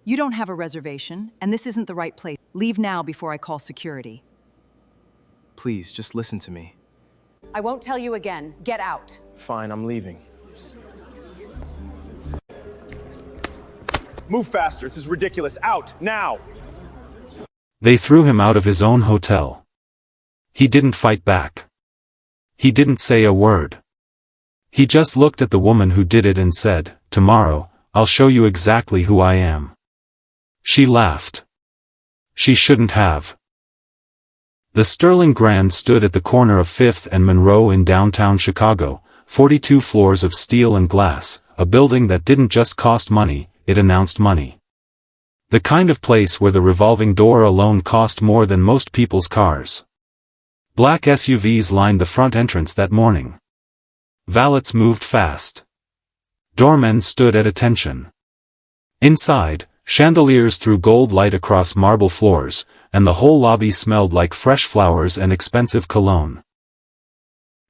You don't have a reservation, and this isn't the right place. Leave now before I call security. Please, just listen to me. I won't tell you again. Get out. Fine, I'm leaving. Move faster, this is ridiculous. Out, now! They threw him out of his own hotel. He didn't fight back. He didn't say a word. He just looked at the woman who did it and said, "Tomorrow, I'll show you exactly who I am." She laughed. She shouldn't have. The Sterling Grand stood at the corner of 5th and Monroe in downtown Chicago, 42 floors of steel and glass, a building that didn't just cost money, it announced money. The kind of place where the revolving door alone cost more than most people's cars. Black SUVs lined the front entrance that morning. Valets moved fast. Doormen stood at attention. Inside, chandeliers threw gold light across marble floors, and the whole lobby smelled like fresh flowers and expensive cologne.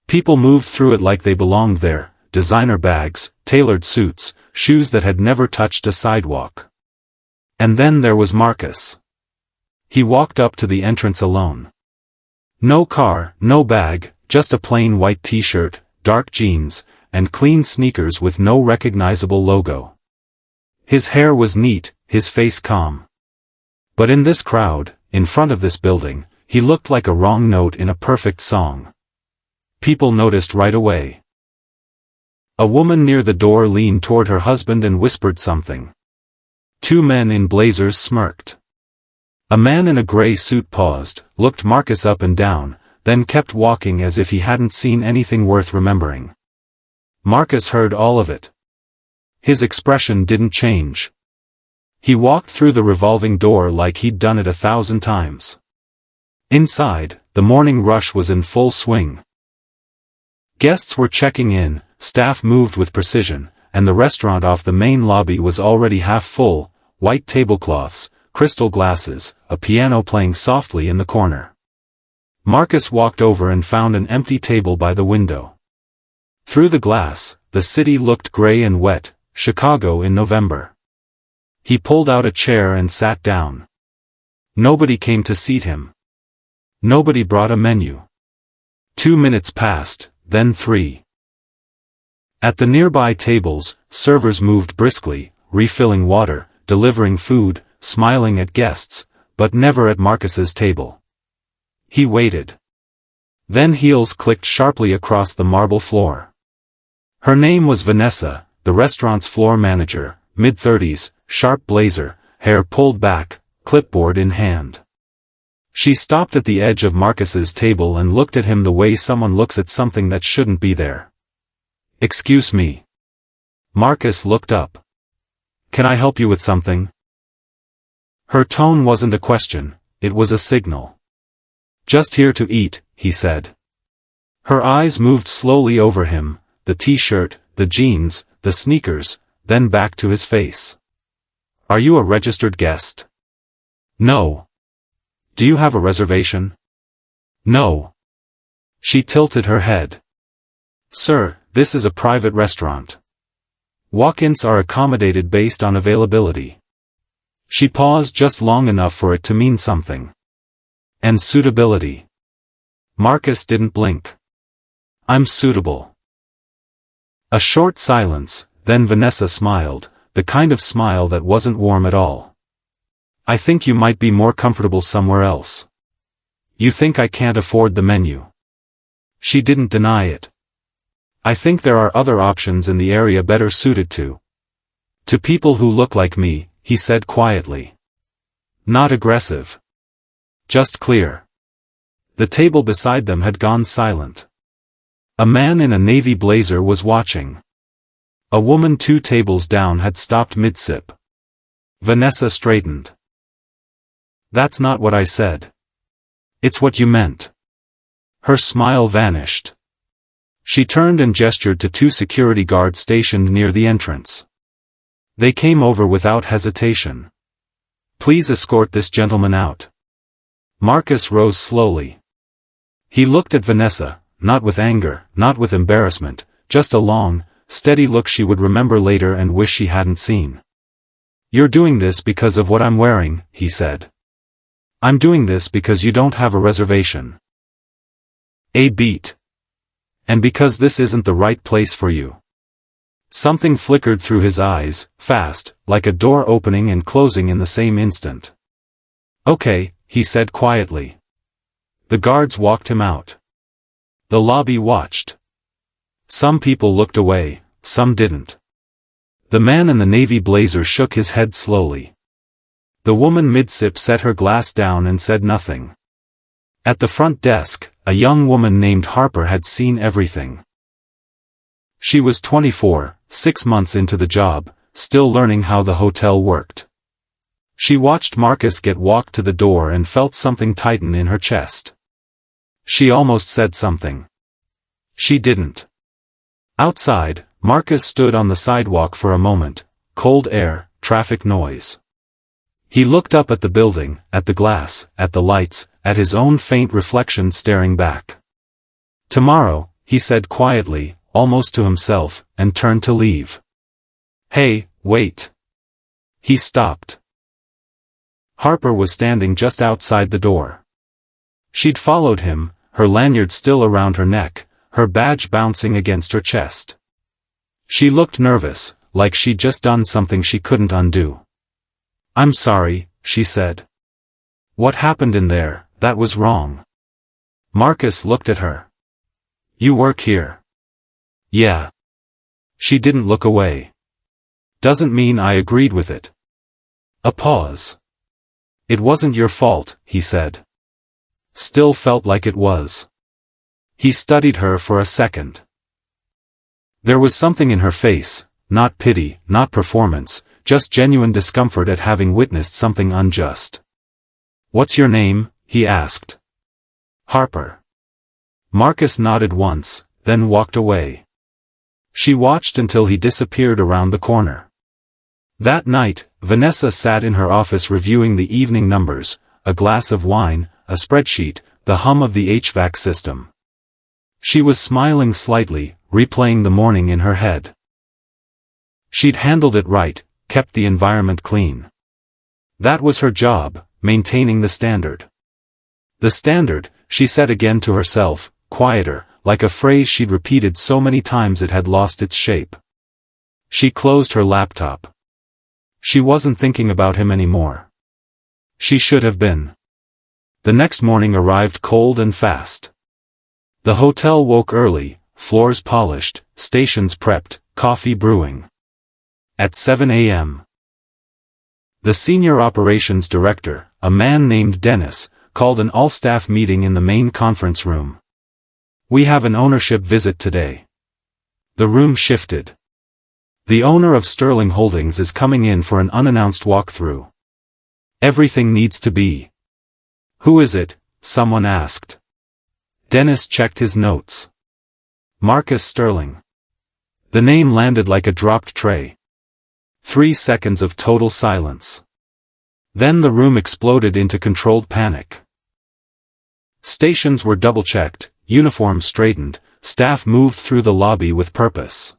People moved through it like they belonged there, designer bags, tailored suits, shoes that had never touched a sidewalk. And then there was Marcus. He walked up to the entrance alone. No car, no bag, just a plain white t-shirt, dark jeans, and clean sneakers with no recognizable logo. His hair was neat, his face calm. But in this crowd, in front of this building, he looked like a wrong note in a perfect song. People noticed right away. A woman near the door leaned toward her husband and whispered something. Two men in blazers smirked. A man in a gray suit paused, looked Marcus up and down, then kept walking as if he hadn't seen anything worth remembering. Marcus heard all of it. His expression didn't change. He walked through the revolving door like he'd done it 1,000 times. Inside, the morning rush was in full swing. Guests were checking in, staff moved with precision, and the restaurant off the main lobby was already half full, white tablecloths, crystal glasses, a piano playing softly in the corner. Marcus walked over and found an empty table by the window. Through the glass, the city looked gray and wet, Chicago in November. He pulled out a chair and sat down. Nobody came to seat him. Nobody brought a menu. 2 minutes passed, then 3. At the nearby tables, servers moved briskly, refilling water, delivering food, smiling at guests, but never at Marcus's table. He waited. Then heels clicked sharply across the marble floor. Her name was Vanessa, the restaurant's floor manager, mid-30s, sharp blazer, hair pulled back, clipboard in hand. She stopped at the edge of Marcus's table and looked at him the way someone looks at something that shouldn't be there. "Excuse me." Marcus looked up. "Can I help you with something?" Her tone wasn't a question, it was a signal. "Just here to eat," he said. Her eyes moved slowly over him, the t-shirt, the jeans, the sneakers, then back to his face. "Are you a registered guest?" "No." "Do you have a reservation?" "No." She tilted her head. "Sir, this is a private restaurant. Walk-ins are accommodated based on availability." She paused just long enough for it to mean something. "And suitability." Marcus didn't blink. "I'm suitable." A short silence, then Vanessa smiled, the kind of smile that wasn't warm at all. "I think you might be more comfortable somewhere else. You think I can't afford the menu." She didn't deny it. "I think there are other options in the area better suited to people who look like me," he said quietly. Not aggressive. Just clear. The table beside them had gone silent. A man in a navy blazer was watching. A woman 2 tables down had stopped mid-sip. Vanessa straightened. "That's not what I said." "It's what you meant." Her smile vanished. She turned and gestured to 2 security guards stationed near the entrance. They came over without hesitation. "Please escort this gentleman out." Marcus rose slowly. He looked at Vanessa, not with anger, not with embarrassment, just a long, steady look she would remember later and wish she hadn't seen. You're doing this because of what I'm wearing, he said. I'm doing this because you don't have a reservation. A beat. And because this isn't the right place for you. Something flickered through his eyes, fast, like a door opening and closing in the same instant. Okay, he said quietly. The guards walked him out. The lobby watched. Some people looked away, some didn't. The man in the navy blazer shook his head slowly. The woman mid-sip set her glass down and said nothing. At the front desk, a young woman named Harper had seen everything. She was 24, 6 months into the job, still learning how the hotel worked. She watched Marcus get walked to the door and felt something tighten in her chest. She almost said something. She didn't. Outside, Marcus stood on the sidewalk for a moment, cold air, traffic noise. He looked up at the building, at the glass, at the lights, at his own faint reflection staring back. Tomorrow, he said quietly, almost to himself, and turned to leave. Hey, wait. He stopped. Harper was standing just outside the door. She'd followed him, her lanyard still around her neck, her badge bouncing against her chest. She looked nervous, like she'd just done something she couldn't undo. I'm sorry, she said. What happened in there, that was wrong. Marcus looked at her. You work here. Yeah. She didn't look away. Doesn't mean I agreed with it. A pause. It wasn't your fault, he said. Still felt like it was. He studied her for a second. There was something in her face, not pity, not performance, just genuine discomfort at having witnessed something unjust. What's your name? He asked. Harper. Marcus nodded once, then walked away. She watched until he disappeared around the corner. That night, Vanessa sat in her office reviewing the evening numbers, a glass of wine, a spreadsheet, the hum of the HVAC system. She was smiling slightly, replaying the morning in her head. She'd handled it right, kept the environment clean. That was her job, maintaining the standard. The standard, she said again to herself, quieter, like a phrase she'd repeated so many times it had lost its shape. She closed her laptop. She wasn't thinking about him anymore. She should have been. The next morning arrived cold and fast. The hotel woke early, floors polished, stations prepped, coffee brewing. At 7 a.m. The senior operations director, a man named Dennis, called an all-staff meeting in the main conference room. We have an ownership visit today. The room shifted. The owner of Sterling Holdings is coming in for an unannounced walkthrough. Everything needs to be. Who is it? Someone asked. Dennis checked his notes. Marcus Sterling. The name landed like a dropped tray. 3 seconds of total silence. Then the room exploded into controlled panic. Stations were double-checked, uniforms straightened, staff moved through the lobby with purpose.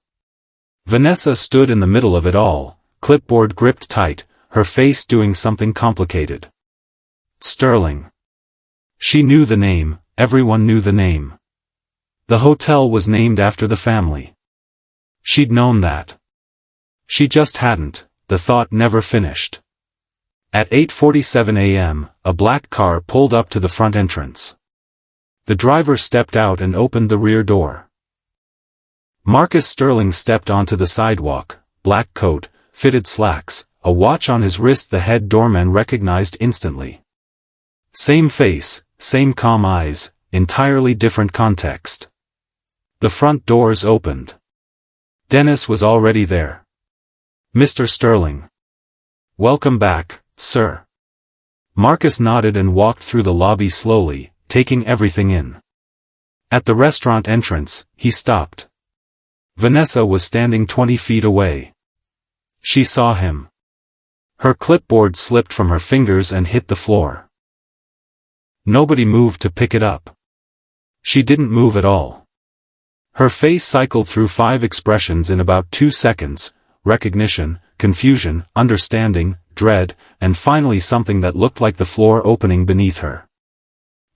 Vanessa stood in the middle of it all, clipboard gripped tight, her face doing something complicated. Sterling. She knew the name, everyone knew the name. The hotel was named after the family. She'd known that. She just hadn't, the thought never finished. At 8:47 a.m., a black car pulled up to the front entrance. The driver stepped out and opened the rear door. Marcus Sterling stepped onto the sidewalk, black coat, fitted slacks, a watch on his wrist the head doorman recognized instantly. Same face, same calm eyes, entirely different context. The front doors opened. Dennis was already there. Mr. Sterling. Welcome back, sir. Marcus nodded and walked through the lobby slowly, taking everything in. At the restaurant entrance, he stopped. Vanessa was standing 20 feet away. She saw him. Her clipboard slipped from her fingers and hit the floor. Nobody moved to pick it up. She didn't move at all. Her face cycled through 5 expressions in about 2 seconds: recognition, confusion, understanding, dread, and finally something that looked like the floor opening beneath her.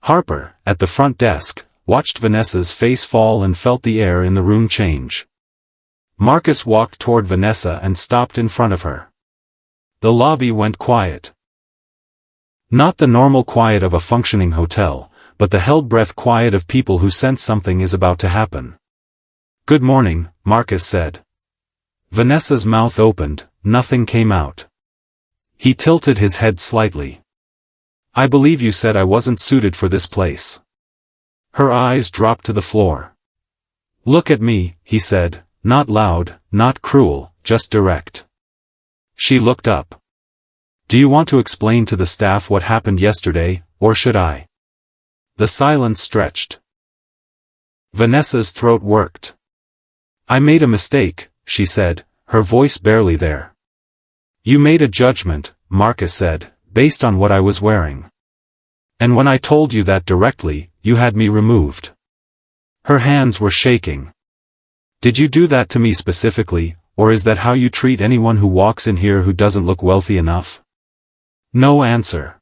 Harper, at the front desk, watched Vanessa's face fall and felt the air in the room change. Marcus walked toward Vanessa and stopped in front of her. The lobby went quiet. Not the normal quiet of a functioning hotel, but the held-breath quiet of people who sense something is about to happen. "Good morning," Marcus said. Vanessa's mouth opened, nothing came out. He tilted his head slightly. "I believe you said I wasn't suited for this place." Her eyes dropped to the floor. "Look at me," he said, not loud, not cruel, just direct. She looked up. "Do you want to explain to the staff what happened yesterday, or should I?" The silence stretched. Vanessa's throat worked. "I made a mistake," she said, her voice barely there. "You made a judgment," Marcus said, "based on what I was wearing. And when I told you that directly, you had me removed." Her hands were shaking. "Did you do that to me specifically, or is that how you treat anyone who walks in here who doesn't look wealthy enough?" No answer.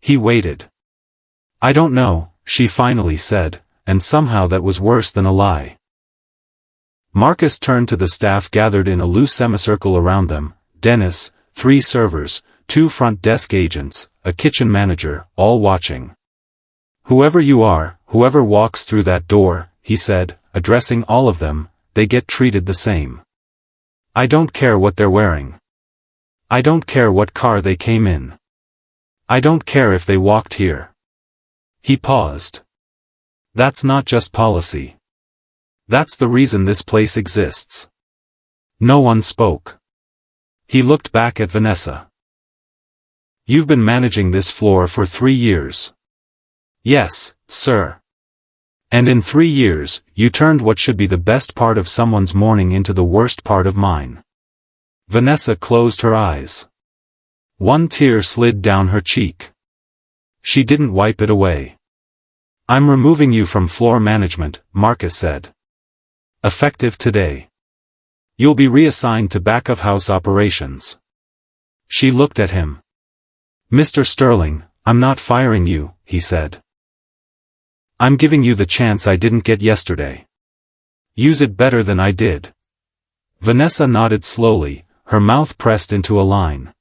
He waited. "I don't know," she finally said, and somehow that was worse than a lie. Marcus turned to the staff gathered in a loose semicircle around them: Dennis, 3 servers, 2 front desk agents, a kitchen manager, all watching. "Whoever you are, whoever walks through that door," he said, addressing all of them, "they get treated the same. I don't care what they're wearing. I don't care what car they came in. I don't care if they walked here." He paused. "That's not just policy. That's the reason this place exists." No one spoke. He looked back at Vanessa. "You've been managing this floor for 3 years." "Yes, sir. And in 3 years, you turned what should be the best part of someone's morning into the worst part of mine." Vanessa closed her eyes. One tear slid down her cheek. She didn't wipe it away. "I'm removing you from floor management," Marcus said. "Effective today. You'll be reassigned to back-of-house operations." She looked at him. "Mr. Sterling, I'm not firing you," he said. "I'm giving you the chance I didn't get yesterday. Use it better than I did." Vanessa nodded slowly, her mouth pressed into a line.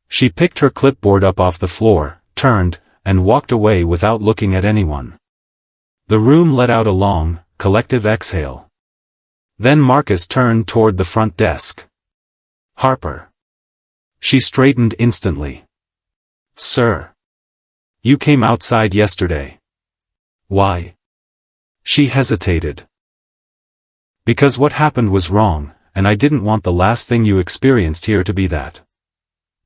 She picked her clipboard up off the floor, turned, and walked away without looking at anyone. The room let out a long, collective exhale. Then Marcus turned toward the front desk. "Harper." She straightened instantly. "Sir. You came outside yesterday." "Why?" She hesitated. "Because what happened was wrong, and I didn't want the last thing you experienced here to be that."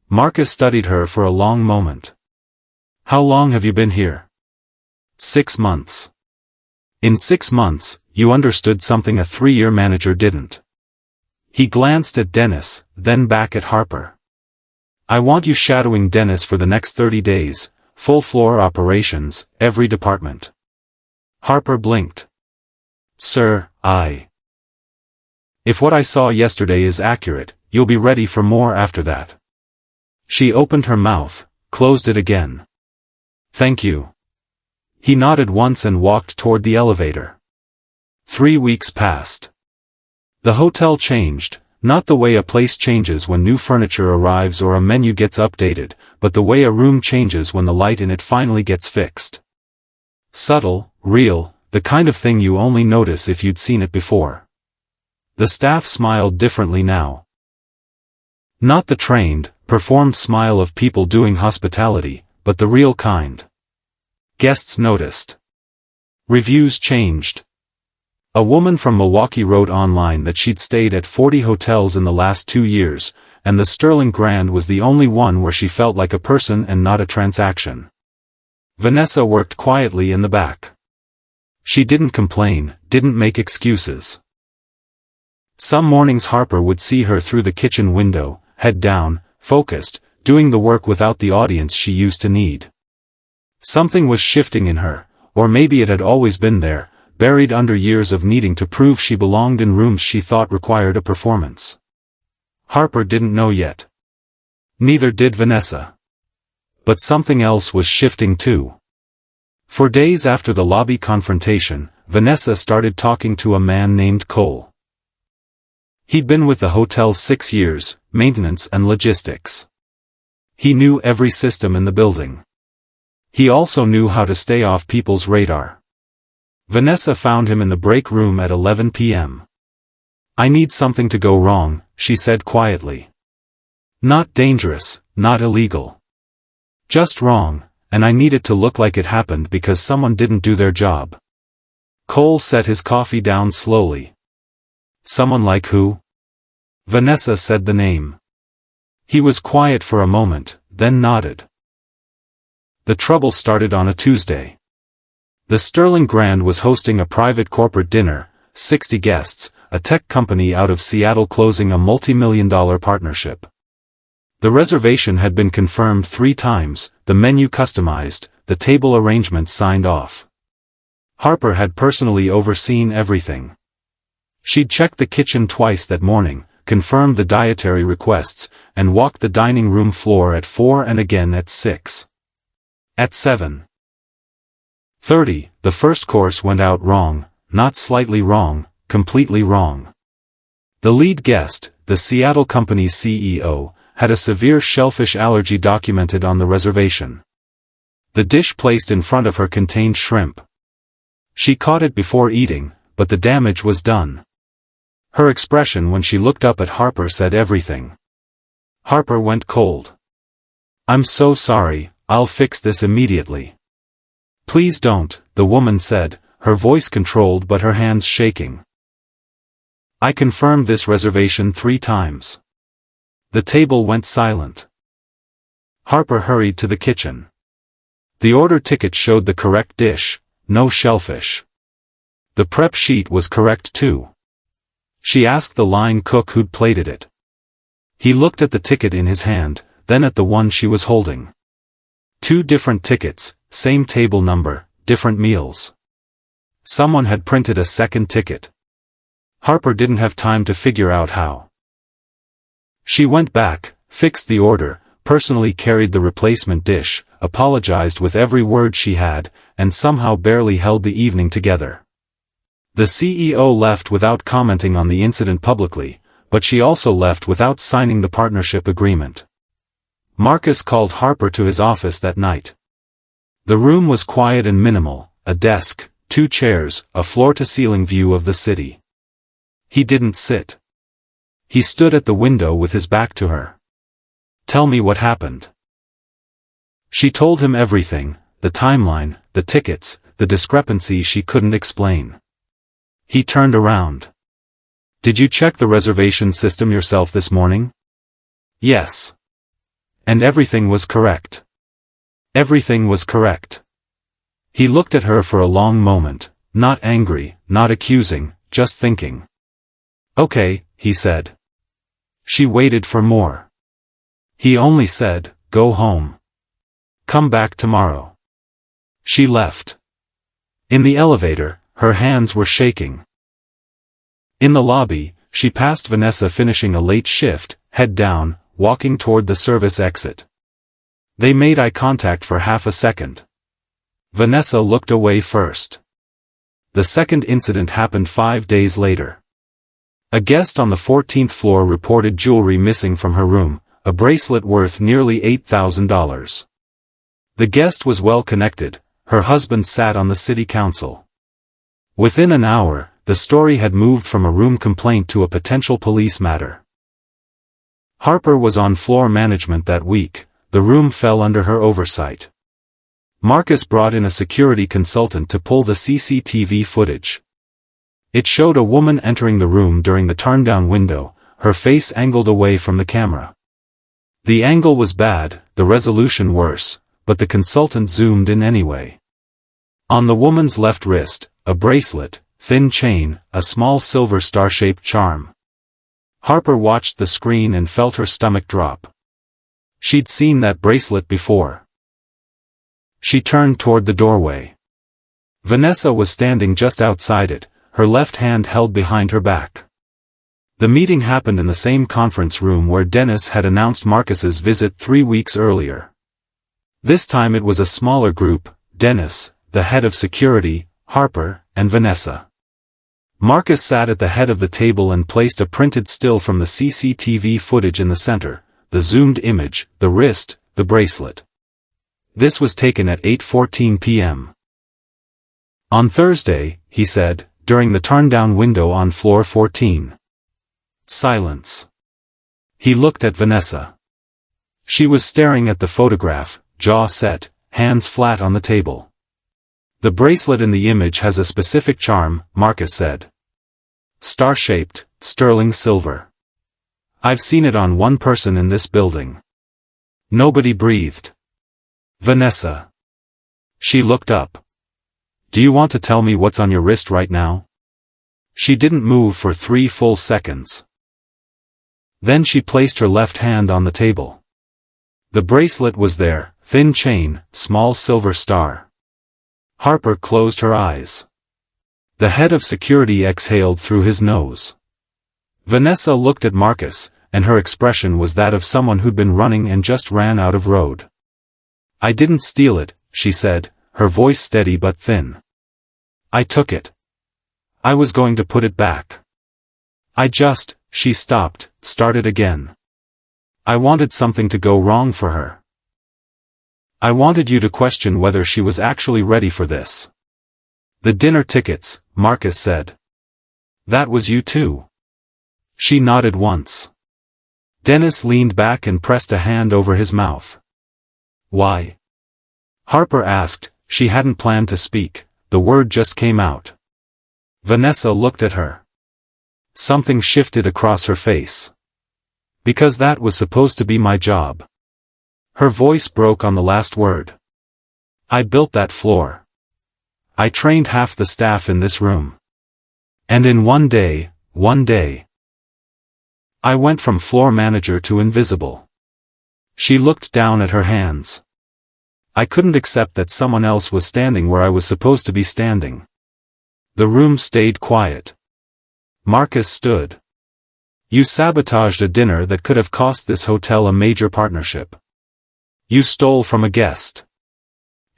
Marcus studied her for a long moment. "How long have you been here?" 6 months. In 6 months, you understood something a 3-year manager didn't." He glanced at Dennis, then back at Harper. "I want you shadowing Dennis for the next 30 days, full floor operations, every department." Harper blinked. "Sir, if what I saw yesterday is accurate, you'll be ready for more after that." She opened her mouth, closed it again. "Thank you." He nodded once and walked toward the elevator. 3 weeks passed. The hotel changed, not the way a place changes when new furniture arrives or a menu gets updated, but the way a room changes when the light in it finally gets fixed. Subtle, real, the kind of thing you only notice if you'd seen it before. The staff smiled differently now. Not the trained, performed smile of people doing hospitality, but the real kind. Guests noticed. Reviews changed. A woman from Milwaukee wrote online that she'd stayed at 40 hotels in the last 2 years, and the Sterling Grand was the only one where she felt like a person and not a transaction. Vanessa worked quietly in the back. She didn't complain, didn't make excuses. Some mornings Harper would see her through the kitchen window, head down, focused, doing the work without the audience she used to need. Something was shifting in her, or maybe it had always been there, buried under years of needing to prove she belonged in rooms she thought required a performance. Harper didn't know yet. Neither did Vanessa. But something else was shifting too. For days after the lobby confrontation, Vanessa started talking to a man named Cole. He'd been with the hotel 6 years, maintenance and logistics. He knew every system in the building. He also knew how to stay off people's radar. Vanessa found him in the break room at 11 p.m. "I need something to go wrong," she said quietly. "Not dangerous, not illegal. Just wrong, and I need it to look like it happened because someone didn't do their job." Cole set his coffee down slowly. "Someone like who?" Vanessa said the name. He was quiet for a moment, then nodded. The trouble started on a Tuesday. The Sterling Grand was hosting a private corporate dinner, 60 guests, a tech company out of Seattle closing a multi-million-dollar partnership. The reservation had been confirmed 3 times, the menu customized, the table arrangements signed off. Harper had personally overseen everything. She'd checked the kitchen twice that morning, confirmed the dietary requests, and walked the dining room floor at 4 and again at 6. At 7:30, the first course went out wrong, not slightly wrong, completely wrong. The lead guest, the Seattle company's CEO, had a severe shellfish allergy documented on the reservation. The dish placed in front of her contained shrimp. She caught it before eating, but the damage was done. Her expression when she looked up at Harper said everything. Harper went cold. "I'm so sorry, I'll fix this immediately." "Please don't," the woman said, her voice controlled but her hands shaking. "I confirmed this reservation 3 times." The table went silent. Harper hurried to the kitchen. The order ticket showed the correct dish, no shellfish. The prep sheet was correct too. She asked the line cook who'd plated it. He looked at the ticket in his hand, then at the one she was holding. 2 different tickets, same table number, different meals. Someone had printed a second ticket. Harper didn't have time to figure out how. She went back, fixed the order, personally carried the replacement dish, apologized with every word she had, and somehow barely held the evening together. The CEO left without commenting on the incident publicly, but she also left without signing the partnership agreement. Marcus called Harper to his office that night. The room was quiet and minimal, a desk, 2 chairs, a floor-to-ceiling view of the city. He didn't sit. He stood at the window with his back to her. "Tell me what happened." She told him everything, the timeline, the tickets, the discrepancy she couldn't explain. He turned around. "Did you check the reservation system yourself this morning?" "Yes." "And everything was correct?" "Everything was correct." He looked at her for a long moment, not angry, not accusing, just thinking. "Okay," he said. She waited for more. He only said, "Go home. Come back tomorrow." She left. In the elevator, her hands were shaking. In the lobby, she passed Vanessa finishing a late shift, head down, walking toward the service exit. They made eye contact for half a second. Vanessa looked away first. The second incident happened 5 days later. A guest on the 14th floor reported jewelry missing from her room, a bracelet worth nearly $8,000. The guest was well connected, her husband sat on the city council. Within an hour, the story had moved from a room complaint to a potential police matter. Harper was on floor management that week, the room fell under her oversight. Marcus brought in a security consultant to pull the CCTV footage. It showed a woman entering the room during the turn-down window, her face angled away from the camera. The angle was bad, the resolution worse, but the consultant zoomed in anyway. On the woman's left wrist, a bracelet, thin chain, a small silver star-shaped charm. Harper watched the screen and felt her stomach drop. She'd seen that bracelet before. She turned toward the doorway. Vanessa was standing just outside it, her left hand held behind her back. The meeting happened in the same conference room where Dennis had announced Marcus's visit 3 weeks earlier. This time it was a smaller group: Dennis, the head of security, Harper, and Vanessa. Marcus sat at the head of the table and placed a printed still from the CCTV footage in the center, the zoomed image, the wrist, the bracelet. This was taken at 8:14 p.m. On Thursday, he said, during the turn-down window on floor 14. Silence. He looked at Vanessa. She was staring at the photograph, jaw set, hands flat on the table. The bracelet in the image has a specific charm, Marcus said. Star-shaped, sterling silver. I've seen it on one person in this building. Nobody breathed. Vanessa. She looked up. Do you want to tell me what's on your wrist right now? She didn't move for 3 full seconds. Then she placed her left hand on the table. The bracelet was there, thin chain, small silver star. Harper closed her eyes. The head of security exhaled through his nose. Vanessa looked at Marcus, and her expression was that of someone who'd been running and just ran out of road. I didn't steal it, she said, her voice steady but thin. I took it. I was going to put it back. She stopped, started again. I wanted something to go wrong for her. I wanted you to question whether she was actually ready for this. The dinner tickets, Marcus said. That was you too. She nodded once. Dennis leaned back and pressed a hand over his mouth. Why? Harper asked. She hadn't planned to speak, the word just came out. Vanessa looked at her. Something shifted across her face. Because that was supposed to be my job. Her voice broke on the last word. I built that floor. I trained half the staff in this room. And in one day, I went from floor manager to invisible. She looked down at her hands. I couldn't accept that someone else was standing where I was supposed to be standing. The room stayed quiet. Marcus stood. You sabotaged a dinner that could have cost this hotel a major partnership. You stole from a guest.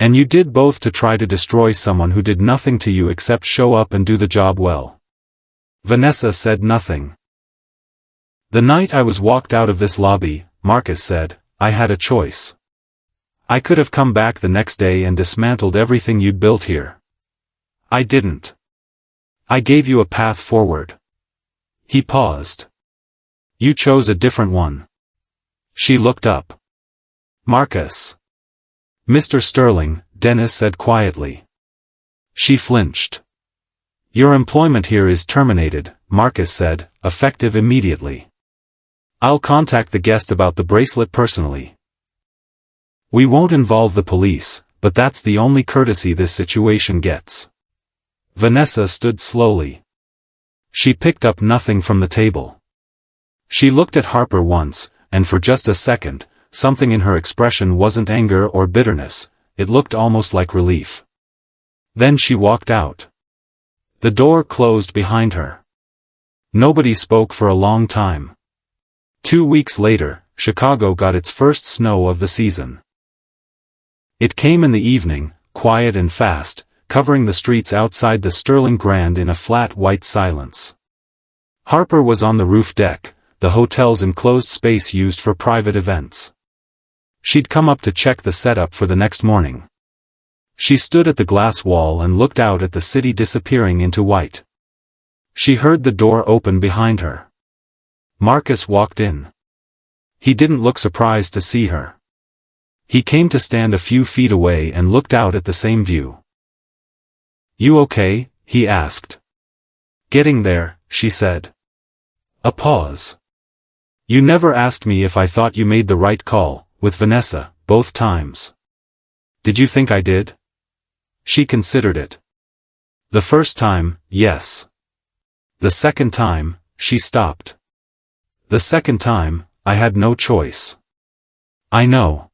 And you did both to try to destroy someone who did nothing to you except show up and do the job well. Vanessa said nothing. The night I was walked out of this lobby, Marcus said, I had a choice. I could have come back the next day and dismantled everything you'd built here. I didn't. I gave you a path forward. He paused. You chose a different one. She looked up. Marcus. Mr. Sterling, Dennis said quietly. She flinched. Your employment here is terminated, Marcus said, effective immediately. I'll contact the guest about the bracelet personally. We won't involve the police, but that's the only courtesy this situation gets. Vanessa stood slowly. She picked up nothing from the table. She looked at Harper once, and for just a second, something in her expression wasn't anger or bitterness, it looked almost like relief. Then she walked out. The door closed behind her. Nobody spoke for a long time. 2 weeks later, Chicago got its first snow of the season. It came in the evening, quiet and fast, covering the streets outside the Sterling Grand in a flat white silence. Harper was on the roof deck, the hotel's enclosed space used for private events. She'd come up to check the setup for the next morning. She stood at the glass wall and looked out at the city disappearing into white. She heard the door open behind her. Marcus walked in. He didn't look surprised to see her. He came to stand a few feet away and looked out at the same view. You okay? He asked. Getting there, she said. A pause. You never asked me if I thought you made the right call, with Vanessa, both times. Did you think I did? She considered it. The first time, yes. The second time, she stopped. The second time, I had no choice. I know.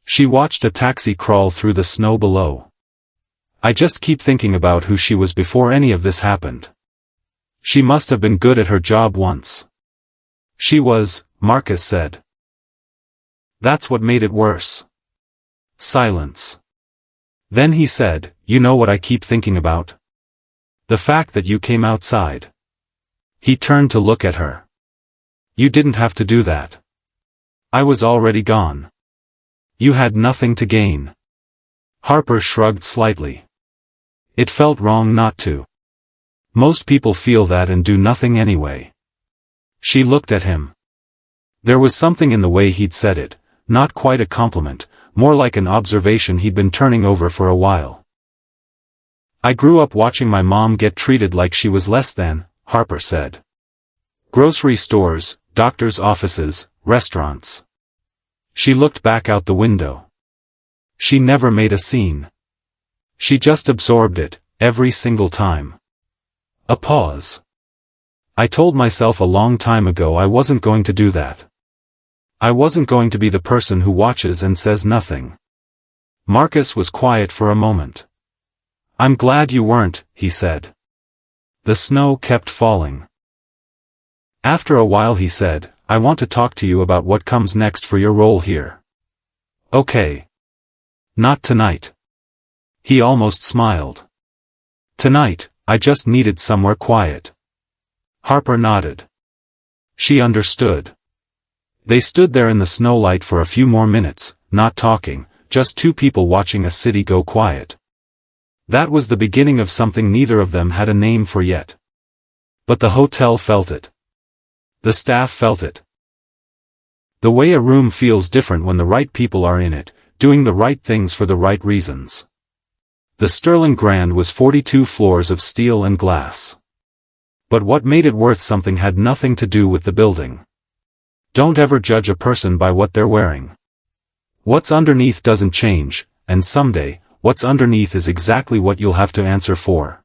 She watched a taxi crawl through the snow below. I just keep thinking about who she was before any of this happened. She must have been good at her job once. She was, Marcus said. That's what made it worse. Silence. Then he said, you know what I keep thinking about? The fact that you came outside. He turned to look at her. You didn't have to do that. I was already gone. You had nothing to gain. Harper shrugged slightly. It felt wrong not to. Most people feel that and do nothing anyway. She looked at him. There was something in the way he'd said it, not quite a compliment, more like an observation he'd been turning over for a while. I grew up watching my mom get treated like she was less than, Harper said. Grocery stores, doctors' offices, restaurants. She looked back out the window. She never made a scene. She just absorbed it, every single time. A pause. I told myself a long time ago I wasn't going to do that. I wasn't going to be the person who watches and says nothing. Marcus was quiet for a moment. I'm glad you weren't, he said. The snow kept falling. After a while he said, I want to talk to you about what comes next for your role here. Okay. Not tonight. He almost smiled. Tonight, I just needed somewhere quiet. Harper nodded. She understood. They stood there in the snowlight for a few more minutes, not talking, just two people watching a city go quiet. That was the beginning of something neither of them had a name for yet. But the hotel felt it. The staff felt it. The way a room feels different when the right people are in it, doing the right things for the right reasons. The Sterling Grand was 42 floors of steel and glass. But what made it worth something had nothing to do with the building. Don't ever judge a person by what they're wearing. What's underneath doesn't change, and someday, what's underneath is exactly what you'll have to answer for.